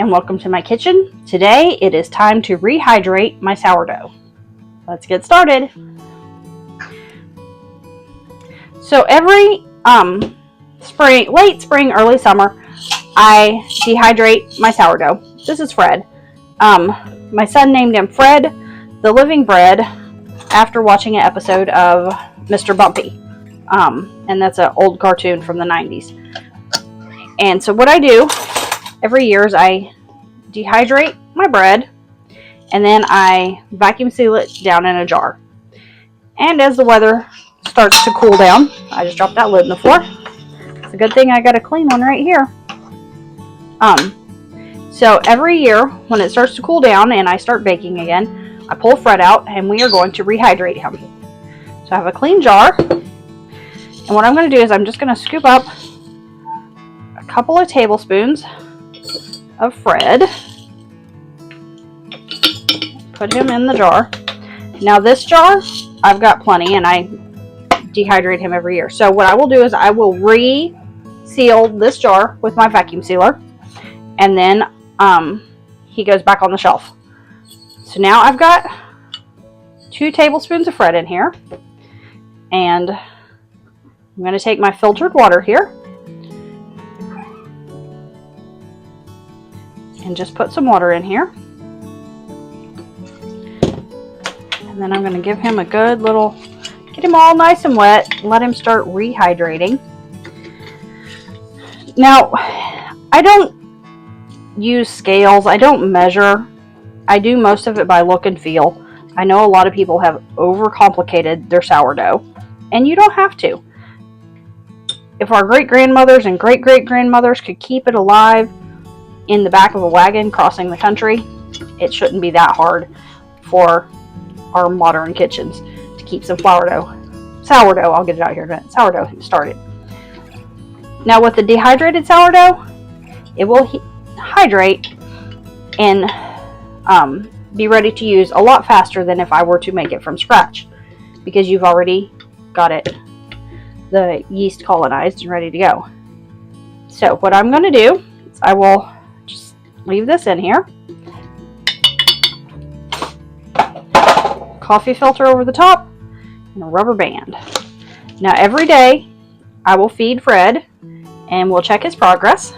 and welcome to my kitchen. Today it is time to rehydrate my sourdough. Let's get started. So every spring, late spring, early summer, I dehydrate my sourdough. This is Fred. My son named him Fred the Living Bread after watching an episode of Mr. Bumpy. And that's an old cartoon from the 90s. And so what I do every year is I dehydrate my bread and then I vacuum seal it down in a jar. And as the weather starts to cool down, I just drop that lid in the floor. It's a good thing I got a clean one right here. So every year when it starts to cool down and I start baking again, I pull Fred out and we are going to rehydrate him. So I have a clean jar, and what I'm going to do is I'm just going to scoop up a couple of tablespoons of Fred, put him in the jar. Now this jar, I've got plenty and I dehydrate him every year. So what I will do is I will re-seal this jar with my vacuum sealer, and then he goes back on the shelf. So now I've got 2 tablespoons of Fred in here, and I'm going to take my filtered water here and just put some water in here. And then I'm going to give him a good little, get him all nice and wet, and let him start rehydrating. Now, I don't use scales, I don't measure. I do most of it by look and feel. I know a lot of people have overcomplicated their sourdough, and you don't have to. If our great-grandmothers and great-great-grandmothers could keep it alive in the back of a wagon crossing the country, it shouldn't be that hard for our modern kitchens to keep some sourdough, I'll get it out here in a minute, sourdough started. Now with the dehydrated sourdough, it will hydrate and be ready to use a lot faster than if I were to make it from scratch, because you've already got it, the yeast colonized and ready to go. So what I'm going to do is I will just leave this in here, coffee filter over the top, and a rubber band. Now every day I will feed Fred and we'll check his progress,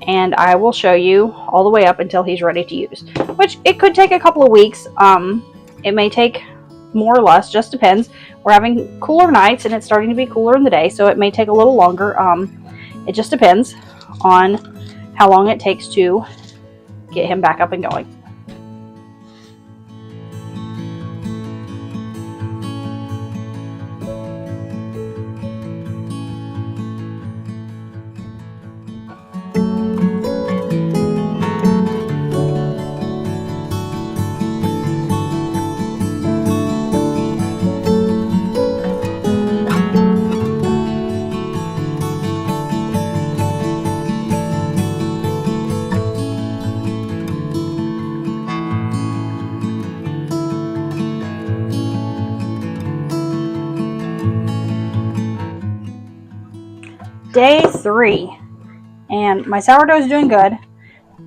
and I will show you all the way up until he's ready to use, which it could take a couple of weeks. It may take more or less, just depends. We're having cooler nights and it's starting to be cooler in the day, so it may take a little longer. It just depends on how long it takes to get him back up and going. Day 3, and my sourdough is doing good.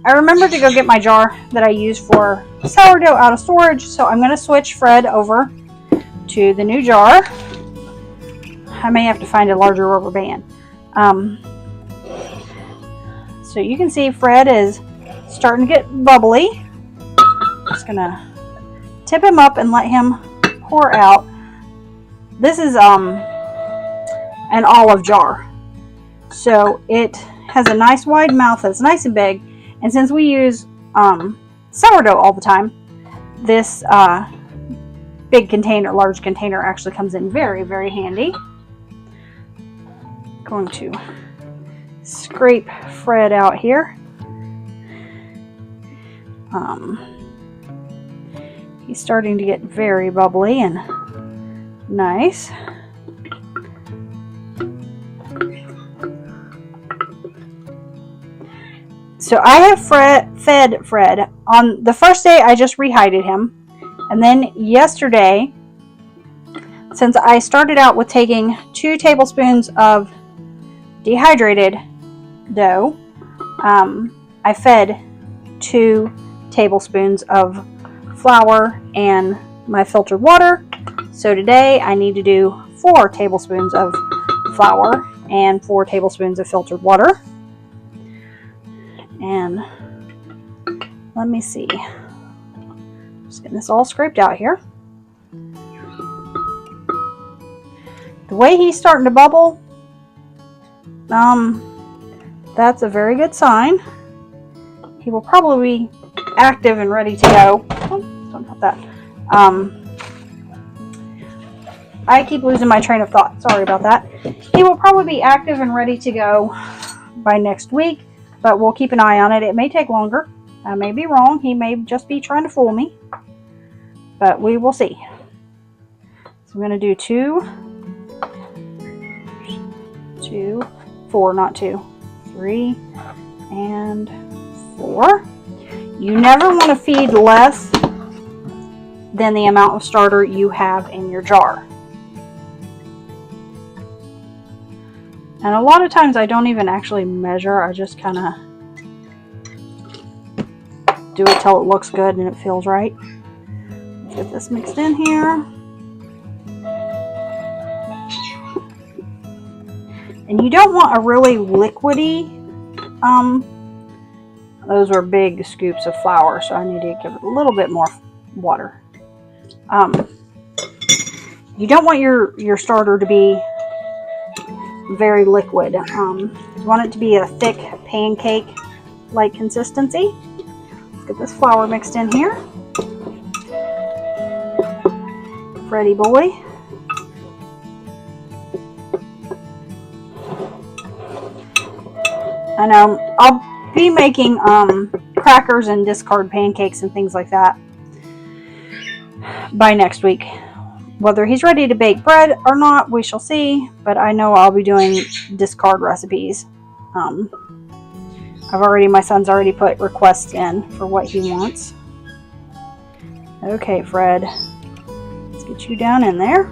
I remembered to go get my jar that I use for sourdough out of storage, so I'm going to switch Fred over to the new jar. I may have to find a larger rubber band. So you can see Fred is starting to get bubbly. Just going to tip him up and let him pour out. This is an olive jar. So it has a nice wide mouth that's nice and big, and since we use sourdough all the time, this big container, large container, actually comes in very, very handy. Going to scrape Fred out here. He's starting to get very bubbly and nice. So I have fed Fred. On the first day, I just rehydrated him. And then yesterday, since I started out with taking 2 tablespoons of dehydrated dough, I fed 2 tablespoons of flour and my filtered water. So today I need to do 4 tablespoons of flour and 4 tablespoons of filtered water. And let me see. Just getting this all scraped out here. The way he's starting to bubble, that's a very good sign. He will probably be active and ready to go. Oh, don't have that. I keep losing my train of thought. Sorry about that. He will probably be active and ready to go by next week, but we'll keep an eye on it. It may take longer. I may be wrong. He may just be trying to fool me, but we will see. So I'm going to do 4, not 2, 3, and 4. You never want to feed less than the amount of starter you have in your jar. And a lot of times I don't even actually measure. I just kind of do it till it looks good and it feels right. Let's get this mixed in here. And you don't want a really liquidy, those are big scoops of flour, so I need to give it a little bit more water. You don't want your starter to be very liquid. You want it to be a thick pancake-like consistency. Let's get this flour mixed in here. Ready, boy. I know I'll be making crackers and discard pancakes and things like that by next week. Whether he's ready to bake bread or not, we shall see. But I know I'll be doing discard recipes. My son's already put requests in for what he wants. Okay, Fred, let's get you down in there.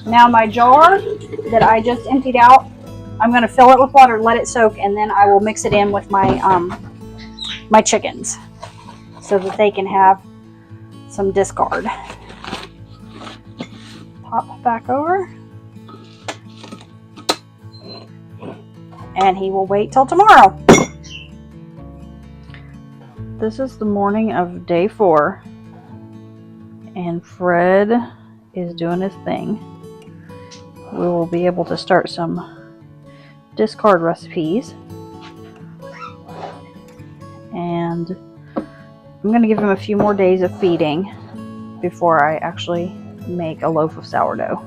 Now my jar that I just emptied out, I'm going to fill it with water, let it soak, and then I will mix it in with my my chickens so that they can have some discard. Pop back over. And he will wait till tomorrow. This is the morning of day 4. And Fred is doing his thing. We will be able to start some discard recipes. And I'm going to give him a few more days of feeding before I actually make a loaf of sourdough.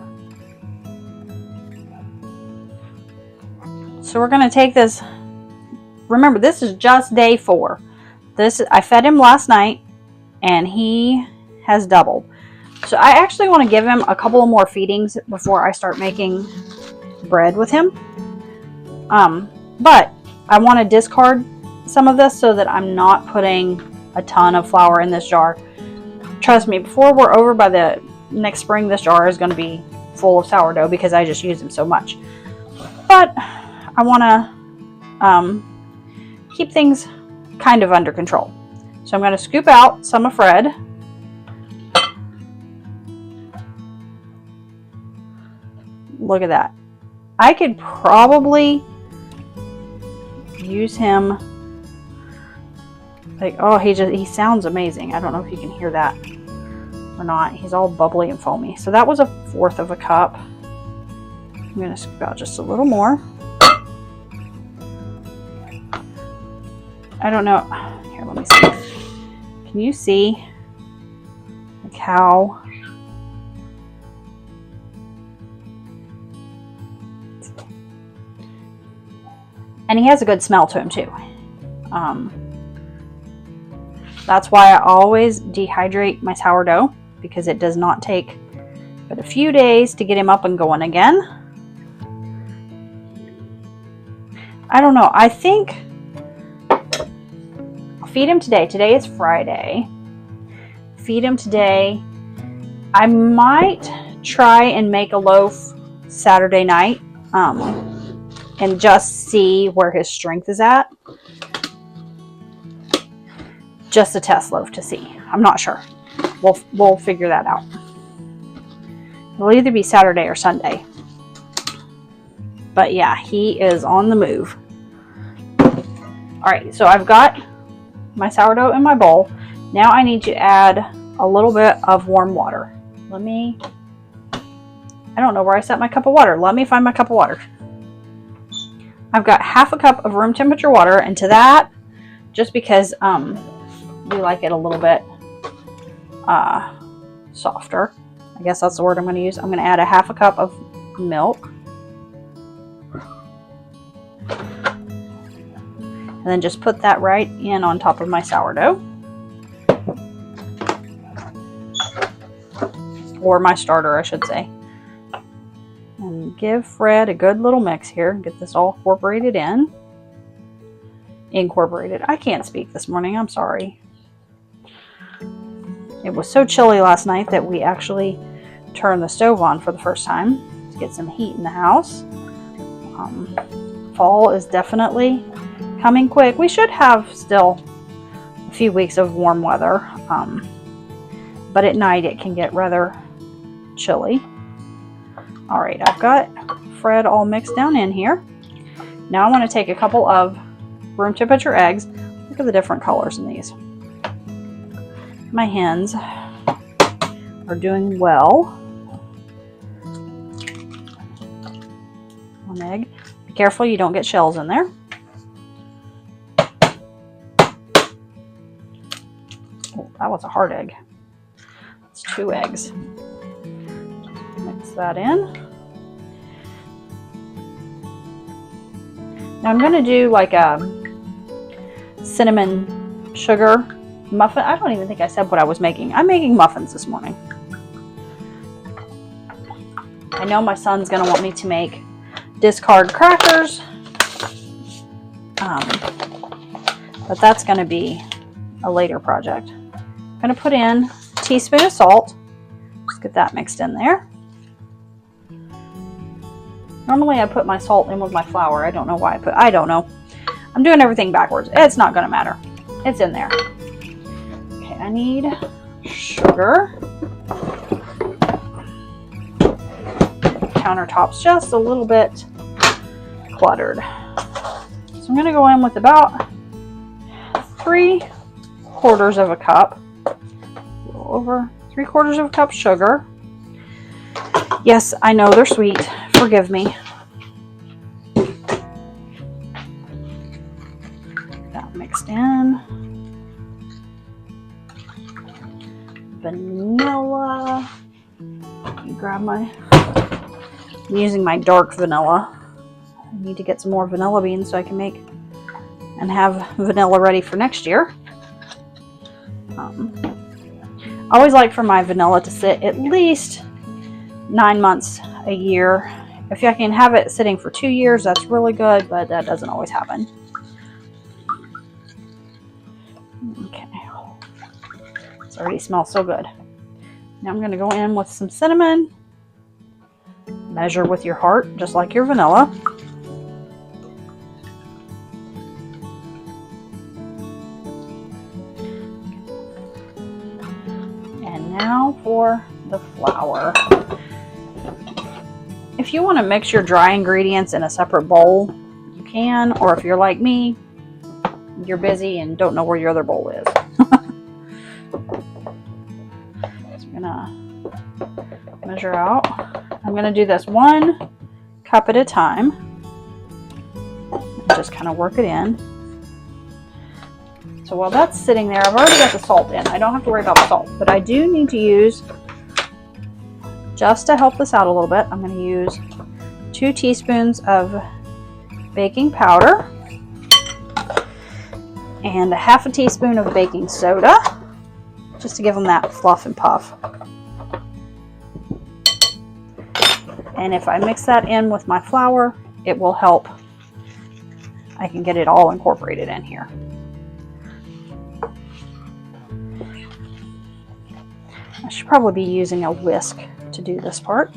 So we're going to take this. Remember, this is just day 4. I fed him last night and he has doubled. So I actually want to give him a couple of more feedings before I start making bread with him. But I want to discard some of this so that I'm not putting a ton of flour in this jar. Trust me, before we're over by the next spring, this jar is going to be full of sourdough because I just use them so much. But I want to keep things kind of under control. So I'm going to scoop out some of Fred. Look at that. I could probably use him like, oh, he sounds amazing. I don't know if you can hear that or not. He's all bubbly and foamy. So that was 1/4 of a cup. I'm going to scoop out just a little more. I don't know. Here, let me see. Can you see like how and he has a good smell to him too. That's why I always dehydrate my sourdough, because it does not take but a few days to get him up and going again. I don't know. I think I'll feed him today. Today is Friday. Feed him today. I might try and make a loaf Saturday night. and just see where his strength is at. Just a test loaf to see. I'm not sure. We'll figure that out. It'll either be Saturday or Sunday. But yeah, he is on the move. Alright, so I've got my sourdough in my bowl. Now I need to add a little bit of warm water. I don't know where I set my cup of water. Let me find my cup of water. I've got half a cup of room temperature water, and to that, just because we like it a little bit softer, I guess that's the word I'm going to use. I'm going to add a half a cup of milk. And then just put that right in on top of my sourdough. Or my starter, I should say. And give Fred a good little mix here. Get this all incorporated in. I can't speak this morning. I'm sorry. It was so chilly last night that we actually turned the stove on for the first time to get some heat in the house. Fall is definitely coming quick. We should have still a few weeks of warm weather, but at night it can get rather chilly. All right, I've got Fred all mixed down in here. Now I want to take a couple of room temperature eggs. Look at the different colors in these. My hens are doing well. One egg. Be careful you don't get shells in there. Oh, that was a hard egg. It's 2 eggs. Mix that in. Now I'm going to do like a cinnamon sugar muffin. I don't even think I said what I was making. I'm making muffins this morning. I know my son's going to want me to make discard crackers. But that's going to be a later project. I'm going to put in a teaspoon of salt. Just get that mixed in there. Normally I put my salt in with my flour. I don't know why I don't know. I'm doing everything backwards. It's not going to matter. It's in there. Okay, I need sugar. Countertop's just a little bit cluttered. So I'm going to go in with about 3/4 of a cup. A little over 3/4 of a cup sugar. Yes, I know they're sweet. Forgive me. That mixed in. Vanilla. Let me grab I'm using my dark vanilla. I need to get some more vanilla beans so I can make and have vanilla ready for next year. I always like for my vanilla to sit at least 9 months a year. If I can have it sitting for 2 years, that's really good, but that doesn't always happen. Okay. It already smells so good. Now I'm going to go in with some cinnamon. Measure with your heart, just like your vanilla. And now for the flour. If you want to mix your dry ingredients in a separate bowl, you can, or if you're like me, you're busy and don't know where your other bowl is. So I'm gonna measure out. I'm gonna do this 1 cup at a time and just kind of work it in. So while that's sitting there, I've already got the salt in. I don't have to worry about the salt, but I do need to use, just to help this out a little bit, I'm going to use 2 teaspoons of baking powder and a half a teaspoon of baking soda, just to give them that fluff and puff. And if I mix that in with my flour, it will help. I can get it all incorporated in here. I should probably be using a whisk to do this part.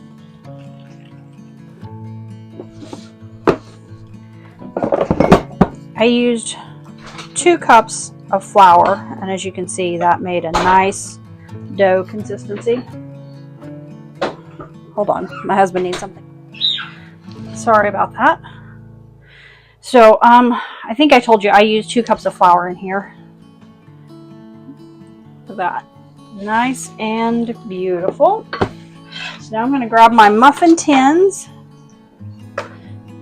used 2 cups of flour, and as you can see, that made a nice dough consistency. Hold on, my husband needs something. Sorry about that. So, I think I told you I used 2 cups of flour in here. Look at that. Nice and beautiful. So now I'm going to grab my muffin tins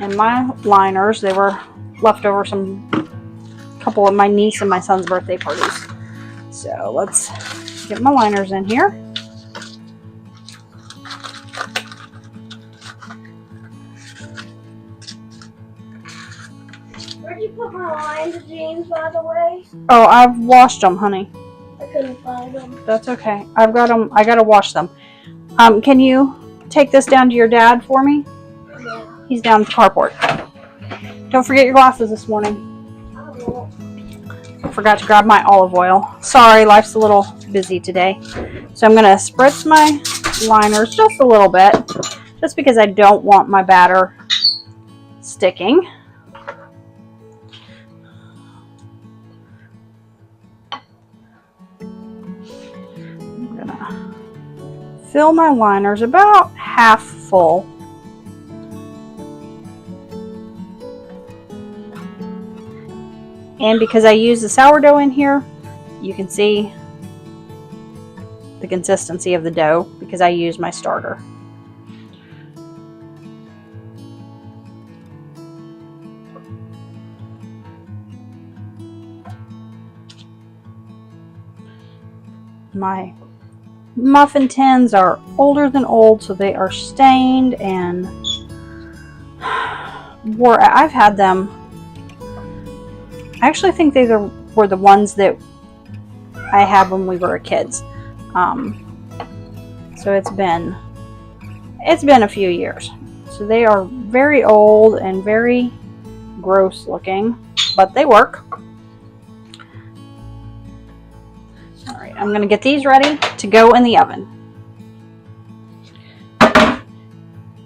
and my liners. They were left over some couple of my niece and my son's birthday parties. So let's get my liners in here. Where'd you put my lines, jeans, by the way? Oh, I've washed them, honey. I couldn't find them. That's okay. I've got them. I gotta wash them. Can you take this down to your dad for me? Yeah. He's down at the carport. Don't forget your glasses this morning. I forgot to grab my olive oil. Sorry, life's a little busy today. So I'm gonna spritz my liners just a little bit, just because I don't want my batter sticking. I'm gonna fill my liners about half full. And because I use the sourdough in here, you can see the consistency of the dough because I use my starter. My muffin tins are older than old, so they are stained and I've had them. I actually think they were the ones that I had when we were kids. So it's been a few years. So they are very old and very gross looking, but they work. All right, I'm going to get these ready to go in the oven.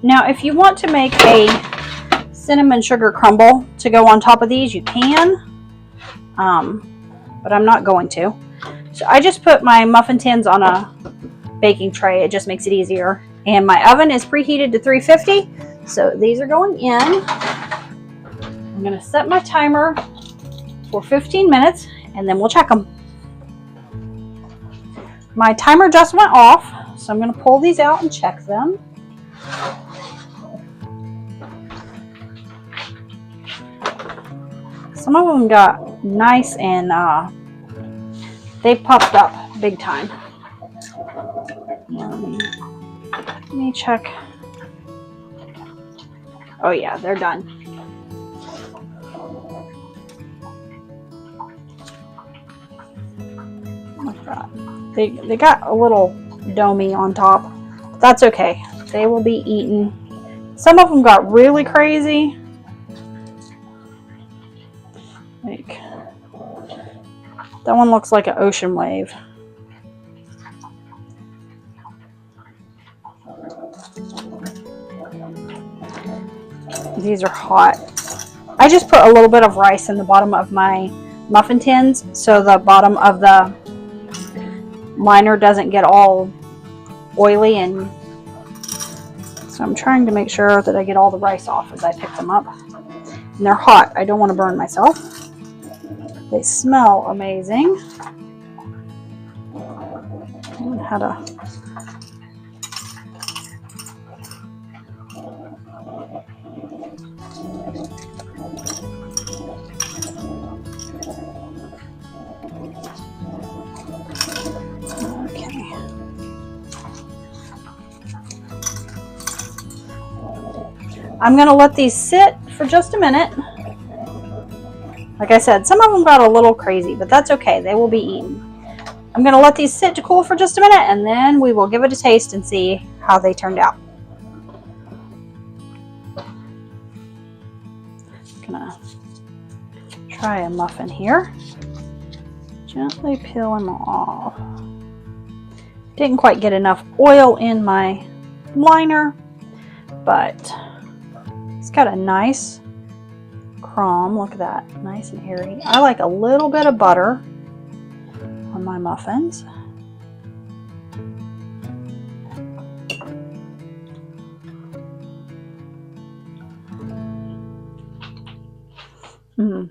Now, if you want to make a cinnamon sugar crumble to go on top of these, you can. But I'm not going to. So I just put my muffin tins on a baking tray. It just makes it easier. And my oven is preheated to 350. So these are going in. I'm going to set my timer for 15 minutes and then we'll check them. My timer just went off, so I'm going to pull these out and check them. Some of them got nice and they puffed up big time. Let me check. Oh yeah, they're done. Look at that. They got a little domey on top. But that's okay. They will be eaten. Some of them got really crazy. Like, that one looks like an ocean wave. These are hot. I just put a little bit of rice in the bottom of my muffin tins so the bottom of the liner doesn't get all oily, and so I'm trying to make sure that I get all the rice off as I pick them up. And they're hot. I don't want to burn myself. They smell amazing. How to I'm going to let these sit for just a minute. Like I said, some of them got a little crazy, but that's okay. They will be eaten. I'm going to let these sit to cool for just a minute, and then we will give it a taste and see how they turned out. I'm going to try a muffin here. Gently peel them off. Didn't quite get enough oil in my liner, but it's got a nice crumb. Look at that. Nice and airy. I like a little bit of butter on my muffins. Mm.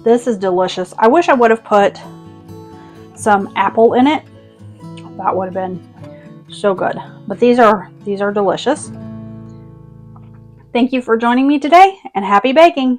This is delicious. I wish I would have put some apple in it. That would have been so good. But these are delicious. Thank you for joining me today, and happy baking!